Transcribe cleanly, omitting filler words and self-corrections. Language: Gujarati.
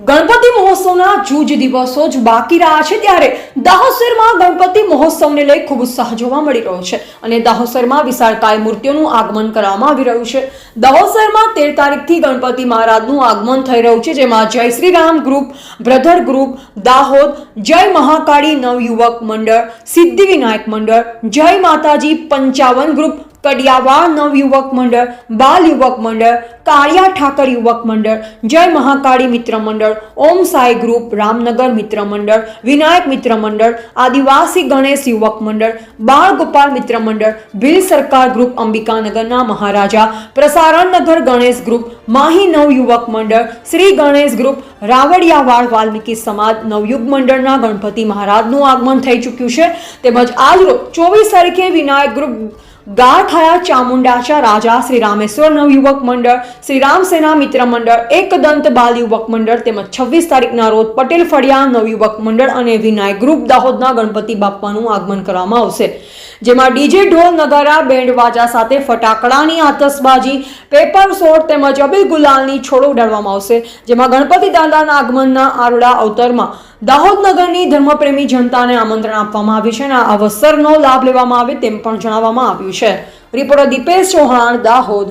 ગણપતિ મહોત્સવના જૂજ દિવસો જ બાકી રહ્યા છે ત્યારે દાહોદ શહેરમાં ગણપતિ મહોત્સવને લઈ ખૂબ ઉત્સાહ જોવા મળી રહ્યો છે અને દાહોદ શહેરમાં વિશાળકાય મૂર્તિઓનું આગમન કરવામાં આવી રહ્યું છે। દાહોદ શહેરમાં 13 તારીખથી ગણપતિ મહારાજનું આગમન થઈ રહ્યું છે, જેમાં જય Shri Ram group, brother group, Dahod, જય મહાકાળી નવયુવક મંડળ, સિદ્ધિ વિનાયક મંડળ, જય માતાજી 55 ગ્રુપ, કડિયાવાડ નવયુવક મંડળ, બાલ યુવક મંડળ, કાળિયા ઠાકર યુવક મંડળ, જય મહાકાળી મિત્ર મંડળ, ઓમ સાઈ ગ્રુપ, રામનગર મિત્ર મંડળ, વિનાયક મિત્ર મંડળ, આદિવાસી ગણેશ યુવક મંડળ, બાળ ગોપાલ મિત્ર મંડળ, ભીલ સરકાર ગ્રુપ, અંબિકાનગરના મહારાજા, પ્રસારણ નગર ગણેશ ગ્રુપ, માહી નવયુવક મંડળ, શ્રી ગણેશ ગ્રુપ, રાવડિયાવાડ વાલ્મીકી સમાજ નવયુગ મંડળના ગણપતિ મહારાજનું આગમન થઈ ચૂક્યું છે। તેમજ આજરોજ 24 તારીખે વિનાયક ગ્રુપ, ગારખાયા ચામુંડાચા રાજા, શ્રી રામેશ્વર નવયુવક મંડળ, શ્રી રામસેના મિત્ર મંડળ, એકદંત બાલ યુવક મંડળ તેમજ 26 તારીખના રોજ પટેલ ફળિયા નવયુવક મંડળ અને વિનાયક ગ્રુપ દાહોદના ગણપતિ બાપ્પાનું આગમન કરવામાં આવશે, જેમાં ડીજે ઢોલ નગારા બેન્ડ વાજા સાથે ફટાકડાની આતશબાજી, પેપર શોટ તેમજ અબીલ ગુલાલની છોડો ઉડાડવામાં આવશે, જેમાં ગણપતિ દાદાના આગમનના આરોડા અવતરમાં દાહોદ નગરની ધર્મપ્રેમી જનતાને આમંત્રણ આપવામાં આવ્યું છે અને આ અવસરનો લાભ લેવામાં આવે તેમ પણ જણાવવામાં આવ્યું છે। રિપોર્ટર દીપેશ ચૌહાણ, દાહોદ।